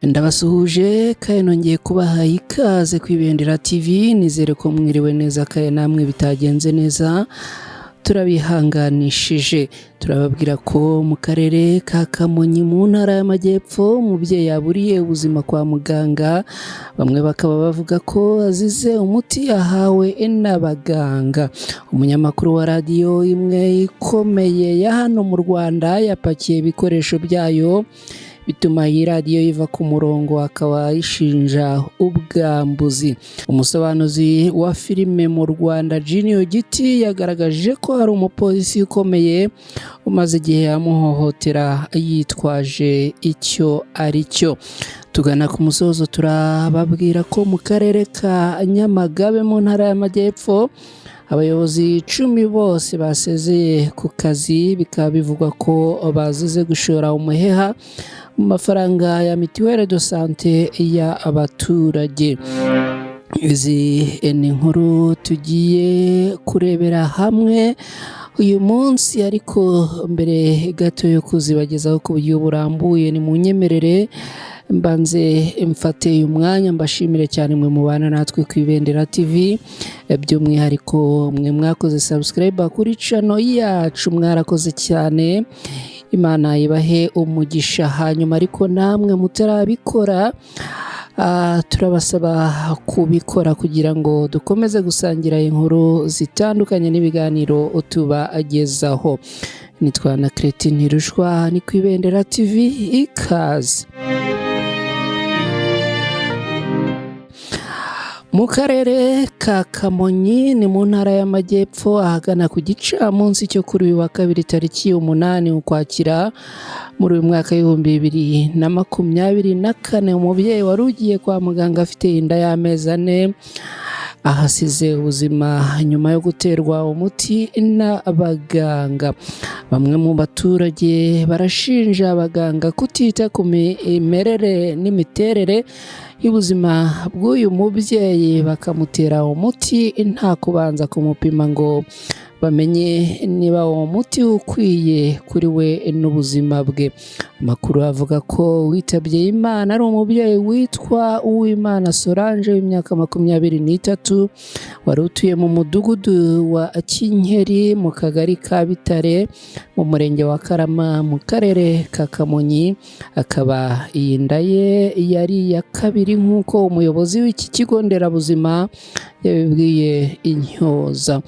Ndabasuhuje kandi nongeye kubaha ikaze ku IBENDERA TV. Nizere ko mwiriwe neza kandi namwe bitagenze neza. Turabihanganishije, turababwira ko mu karere ka Kamonyi mu ntara y'Amajyepfo umubyeyi yaburiye ubuzima kwa muganga. Bamwe bakaba bavuga ko azize umuti ahawe n'abaganga. Umunyamakuru wa radiyo imwe ikomeye ya hano mu Rwanda yapakiye ibikoresho byayo, bituma iyi radiyo iva ku murongo, akaba yishinja ubwambuzi. Umusobanuzi wa filime mu Rwanda Giti yagaragaje ko hari umupolisi ukomeye umaze igihe amuhohotera yitwaje icyo ari cyo. Tugana ku musozo, turababwira ko mu karere ka Nyamagabe mu ntara y'Amajyepfo abayobozi 10 bose basezeye ku kazi, bikaba bivugwa ko bazize gushora umuheha mu mafaranga ya mituelle de santé ya abaturage. Izi ni inkuru tugiye kurebera hamwe uyu munsi, ariko mbere gato yo kuzibagezaho ku buryo burambuye, ni munyemerere mbanze mfate uyu mwanya mbashimire cyane mwe mubana natwe ku IBENDERA TV, by'umwihariko mwe mwakoze subscribe kuri channel yacu, mwarakoze cyane, Imana ibahe umugisha. Hanyuma ariko namwe mutarabikora, turabasaba kubikora kugira ngo dukomeze gusangira inkuru zitandukanye n'ibiganiro tubagezaho. Nitwa na Cretine Ntirushwa, ni ku IBENDERA TV, ikaze. Mu karere ka Kamonyi ni mu ntara y'Amajyepfo, ahagana ku gicamunsi cyo kuri uyu wa kabiri tariki 8 Ukwakira muri uyu mwaka w'2024, umubyeyi wari ugiye kwa muganga afite inda y'amezi 4 ahasize ubuzima nyuma yo guterwa umuti n'abaganga. Bamwe mu baturage barashinja abaganga kutita ku mimerere n'imiterere y'ubuzima bw'uyu mubyeyi, bakamutera umuti nta kubanza kumupima ngo bamenye niba uwo muti ukwiye kuri we n'ubuzima bwe. Amakuru avuga ko witabye Imana ari umubyeyi witwa Uwimana Solange w'imyaka 23, wari utuye mu mudugudu wa Kinkeri mu kagari ka Bitare mu murenge wa Karama mu karere ka Kamonyi. Akaba iyi nda ye yari ya kabiri nk'uko umuyobozi w'iki kigo nderabuzima yabibwiye Intyoza.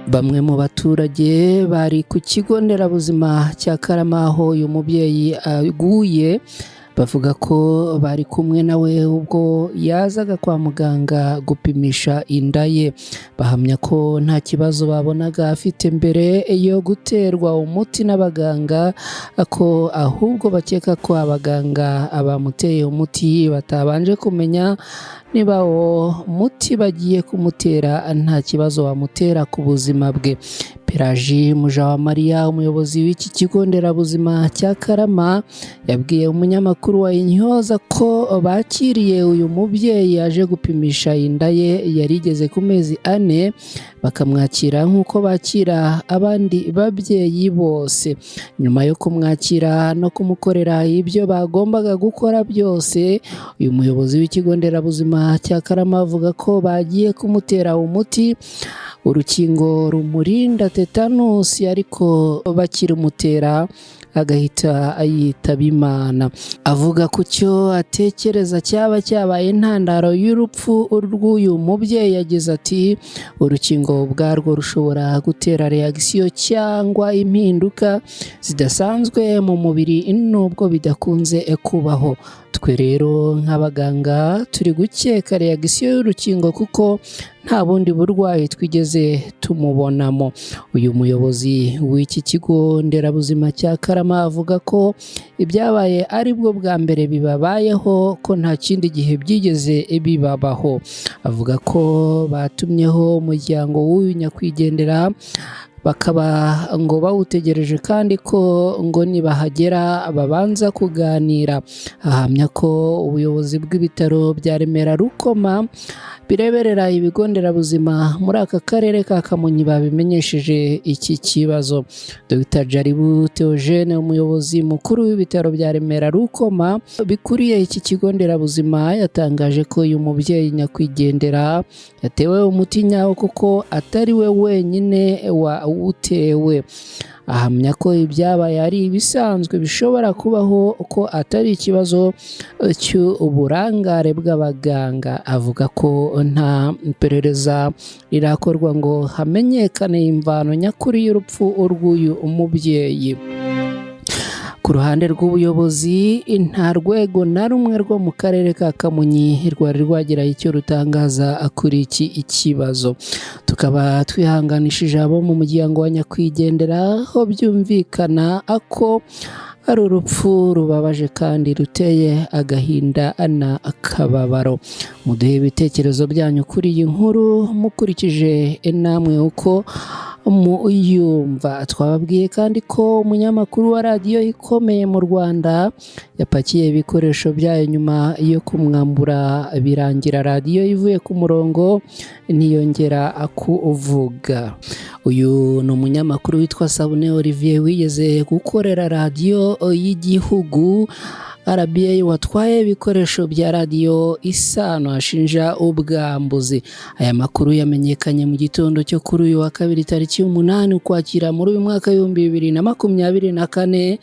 Bamwe mu baturage bari ku kigo nderabuzima cya Karama aho uyu mubyeyi aguye bavuga ko bari kumwe nawe ubwo yazaga kwa muganga gupimisha inda ye. Bahamya ko nta kibazo babonaga afite mbere yo guterwa umuti n'abaganga, ko ahubwo bakeka ko abaganga abamuteye umuti batabanje kumenya niba uwo muti bagiye kumutera nta kibazo wamutera ku buzima bwe. Pelagie Mujawamariya, umuyobozi w'iki kigo nderabuzima cya Karama, yabwiye umunyamakuru wa Intyoza ko bakiriye uyu mubyeyi aje gupimisha inda ye, yarigeze ku mezi 4, bakamwakira nk'uko bakira abandi babyeyi bose. Nyuma yo kumwakira no kumukorera ibyo bagombaga gukora byose, uyu muyobozi w'ikigo nderabuzima cya Karama avuga ko bagiye kumutera umuti, urukingo rumurinda tetanusi, ariko bakirumutera agahita yitaba Imana. Avuga ku cyo atekereza cyaba cyabaye intandaro y'urupfu rw'uyu mubyeyi, yagize ati urukingo ubwarwo rushobora gutera reaction cyangwa impinduka zidasanzwe mu mubiri nubwo bidakunze kubaho. Twe rero nk'abaganga turi gukeka reaction y'urukingo kuko nta bundi burwayi twigeze tumubonamo. Uyu muyobozi w'iki kigo nderabuzima cya Karama avuga ko ibyabaye ari bwo bwa mbere bibabayeho, ko nta kindi gihe byigeze bibabaho. Avuga ko batumyeho umuryango w'uyu nyakwigendera bakaba ngo bawutegereje kandi ko ngo nibahagera babanza kuganira. Ahamya ko ubuyobozi bw'ibitaro bya Remera Rukoma bireberera ibigo nderabuzima muri aka karere ka Kamonyi babimenyesheje iki kibazo. Dr. Jaribu Theogene, umuyobozi mukuru w'ibitaro bya Remera Rukoma bikuriye iki kigo nderabuzima, yatangaje ko uyu mubyeyi nyakwigendera yatewe umuti nyawo kuko atari we wenyine wawutewe. Ahamya ko ibyabaye ari ibisanzwe bishobora kubaho, ko atari ikibazo cy'uburangare bw'abaganga. Avuga ko nta iperereza rirakorwa ngo hamenyekane imvano nyakuri y'urupfu rw'uyu umubyeyi. Ku ruhande rw'ubuyobozi, nta rwego na rumwe rwo mu karere ka Kamonyi rwari rwagira icyo rutangaza kuri iki ikibazo. Tukaba twihanganishije abo mu muryango wa nyakwigendera, aho byumvikana ko ari urupfu rubabaje kandi ruteye agahinda na akababaro. Muduhe ibitekerezo byanyu kuri iyi nkuru mukurikije namwe uko muyumva. Twababwiye kandi ko umunyamakuru wa radiyo ikomeye mu Rwanda yapakiye ibikoresho byayo nyuma yo kumwambura, birangira radiyo ivuye ku murongo ntiyongera kuvuga. Uyu ni umunyamakuru witwa Sabune Olivier wigeze gukorera radiyo y'igihugu RBA, watwaye ibikoresho bya radiyo Isano ashinja ubwambuzi. Aya makuru yamenyekanye mu gitondo cyo kuri uyu wa kabiri tariki 8 Ukwakira muri uyu mwaka 2024,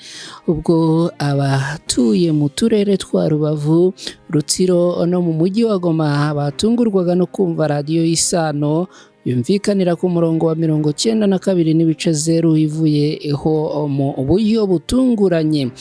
ubwo abatuye mu turere twa Rubavu, Rutsiro no mu mujyi wa Goma batungurwaga no kumva radiyo Isano yumvikanira ku murongo wa 92.0 ivuyeho mu buryo butunguranye.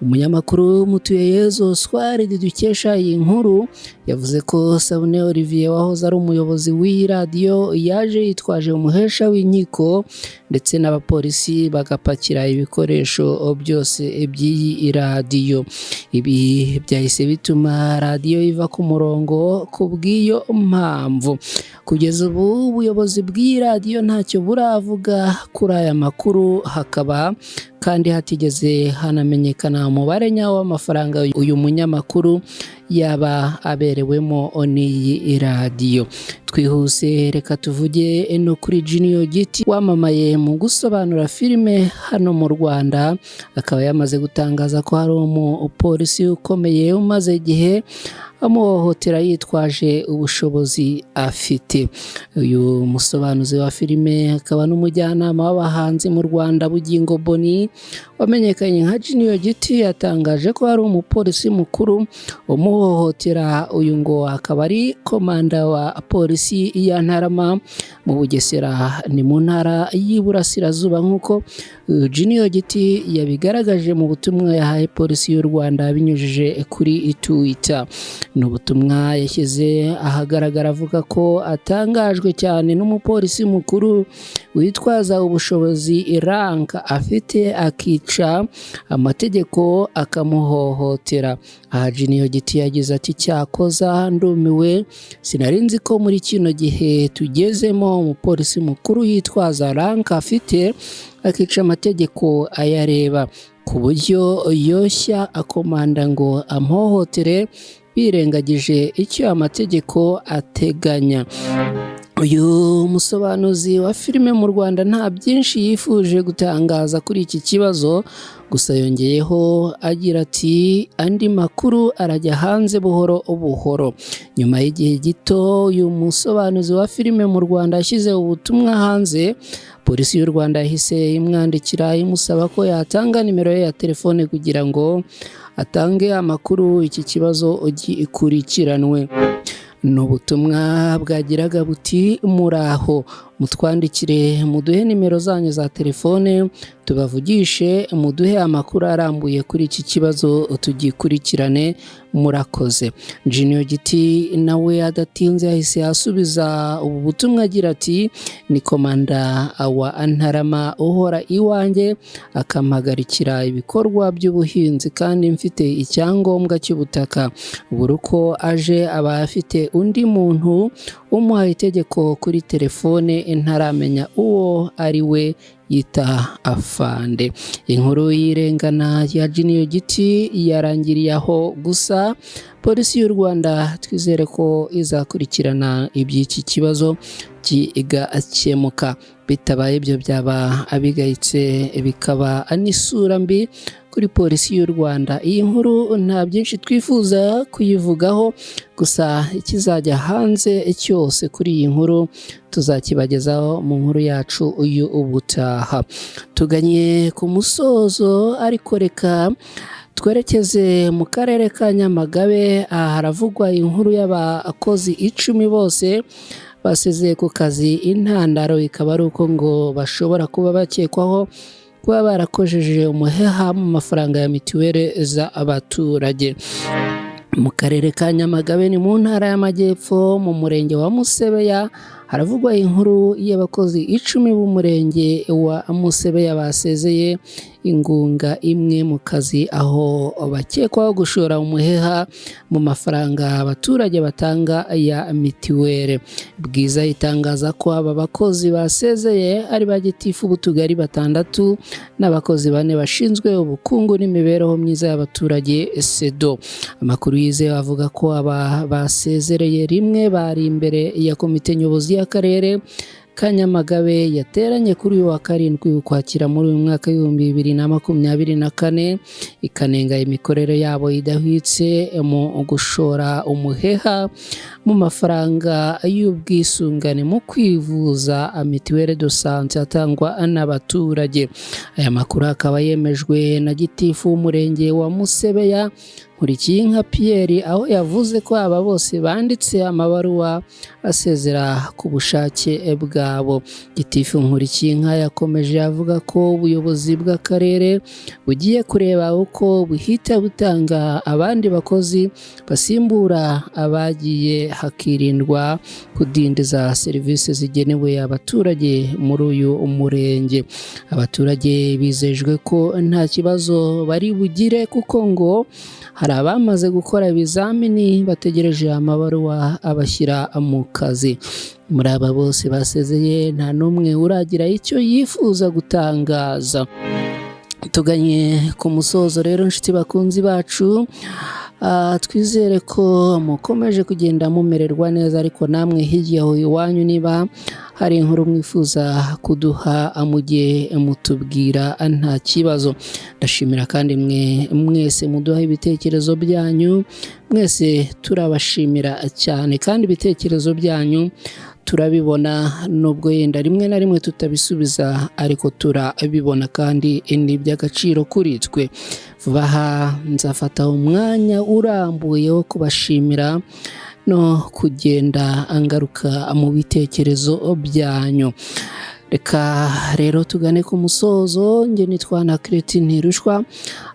Umunyamakuru Mutuyeyezo Swari dukesha iyi nkuru yavuze ko Sabune Olivier wahoze ari umuyobozi w'iyi radiyo yaje yitwaje umuhesha w'inkiko ndetse n'abapolisi bagapakira ibikoresho byose by'iyi radiyo. Ibi byahise bituma radiyo iva ku murongo ku bw'iyo mpamvu. Kugeza ubu ubuyobozi bw'iyi radiyo ntacyo buravuga kuri aya makuru, hakaba kandi hatigeze hanamenyekana umubare nyawo w'amafaranga uyu munyamakuru yaba aberewemo n'iyi radiyo. Twihuse reka tuvuge no kuri Giti wamamaye mu gusobanura filime hano mu Rwanda. Akaba yamaze gutangaza ko hari umupolisi ukomeye umaze igihe amuhohotera yitwaje ubushobozi afite. Uyu musobanuzi wa filime akaba n'umujyanama w'abahanzi mu Rwanda Bugingo Boni wamenyekanye nka Giti, yatangaje ko hari umupolisi mukuru umuhohotera. Uyu ngo akaba ari komanda wa polisi ya Ntarama mu Bugesera, ni mu ntara y'Iburasirazuba, nk'uko Giti yabigaragaje mu butumwa yahaye polisi y'u Rwanda binyujije kuri Twitter. Ni ubutumwa yashyize ahagaragara avuga ko atangajwe cyane n'umupolisi mukuru witwaza ubushobozi ranka afite akica amategeko akamuhohotera. Aha Giti yagize ati, cyakoza ndumiwe, sinari nzi ko muri kino gihe tugezemo umupolisi mukuru yitwaza ranka afite akica amategeko ayareba, ku buryo yoshya akomanda ngo amhohotere birengagije icyo amategeko ateganya. Uyu musobanuzi wa filime mu Rwanda nta byinshi yifuje gutangaza kuri iki kibazo, gusa yongeyeho agira ati, andi makuru arajya hanze buhoro buhoro. Nyuma y'igihe gito uyu musobanuzi wa filime mu Rwanda yashyize ubutumwa hanze, polisi y'u Rwanda yahise imwandikira imusaba ko yatanga nimero ye ya telefone kugira ngo atange amakuru iki kibazo gikurikiranwe. Ni ubutumwa bwagiraga buti, muraho, mutwandikire muduhe nimero zanyu za telefone tubavugishe, muduhe amakuru arambuye kuri iki kibazo tugikurikirane, murakoze. Giti nawe adatinze yahise asubiza ubu butumwa agira ati, ni komanda wa Ntarama uhora iwanjye akampagarikira ibikorwa by'ubuhinzi kandi mfite icyangombwa cy'ubutaka, buri uko aje aba afite undi muntu umuhaye itegeko kuri telefone ntaramenya uwo ari we yita afande. Inkuru y'irengana ya Giti yarangiriye aho gusa polisi y'u Rwanda twizere ko izakurikirana iby'iki kibazo kigakemuka, bitabaye ibyo byaba abigayitse bikaba n'isura mbi kuri polisi y'u Rwanda. Iyi nkuru nta byinshi twifuza kuyivugaho, gusa ikizajya hanze cyose kuri iyi nkuru tuzakibagezaho mu nkuru yacu ubutaha. Tuganye ku musozo, ariko reka twerekeze mu karere ka Nyamagabe. Haravugwa inkuru y'abakozi 10 bose basezeye ku kazi. Intandaro ikaba ari uko ngo bashobora kuba bakekwaho kuba barakojeje umuheha mu mafaranga ya mituweli z'abaturage. Mu karere ka Nyamagabe ni mu ntara y'Amajyepfo mu murenge wa Musebeya, haravugwa inkuru y'abakozi 10 b'umurenge wa Musebeya basezeye ingunga imwe mu kazi, aho bakekwaho gushora umuheha mu mafaranga abaturage batanga ya mituweli. Bwiza itangaza ko aba bakozi basezeye ari ba gitifu b'utugari 6 n'abakozi 4 bashinzwe ubukungu n'imibereho myiza y'abaturage SEDO. Amakuru yizewe avuga ko aba basezereye rimwe bari imbere ya komite nyobozi y'akarere ka Nyamagabe yateranye kuri uyu wa 7 Ukwakira muri uyu mwaka w'2024, ikanenga imikorere yabo idahwitse mu gushora umuheha mu mafaranga y'ubwisungane mu kwivuza mituweli de sante atangwa n'abaturage. Aya makuru akaba yemejwe na gitifu w'umurenge wa Musebeya Nkurikiyinka Pierre, aho yavuze ko aba bose banditse amabaruwa asezera ku bushake bwabo. Gitifu Nkurikiyinka yakomeje avuga ko ubuyobozi bw'akarere bugiye kureba uko buhita butanga abandi bakozi basimbura abagiye, hakirindwa kudindiza serivisi zigenewe abaturage muri uyu murenge. Abaturage bizejwe ko nta kibazo bari bugire kuko ngo hari abamaze gukora ibizamini bategereje amabaruwa abashyira mu kazi. Muri aba bose basezeye nta n'umwe uragira icyo yifuza gutangaza. Tuganye ku musozo rero nshuti bakunzi bacu, twizere ko mukomeje kugenda mumererwa neza, ariko namwe hirya aho iwanyu niba hari inkuru mwifuza kuduha mugiye mutubwira nta kibazo. Ndashimira kandi mwese muduha ibitekerezo byanyu, mwese turabashimira cyane, kandi ibitekerezo byanyu turabibona, nubwo yenda rimwe na rimwe tutabisubiza ariko turabibona kandi ni iby'agaciro kuri twe. Vuba aha nzafata umwanya urambuye wo kubashimira no kugenda angaruka mu bitekerezo byanyu. Reka rero tugane ku musozo. Nge nitwa na Christine Rushwa,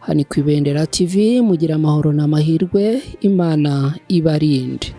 hani ku Ibendera TV. Mugira amahoro n'amahirwe, Imana ibarinde.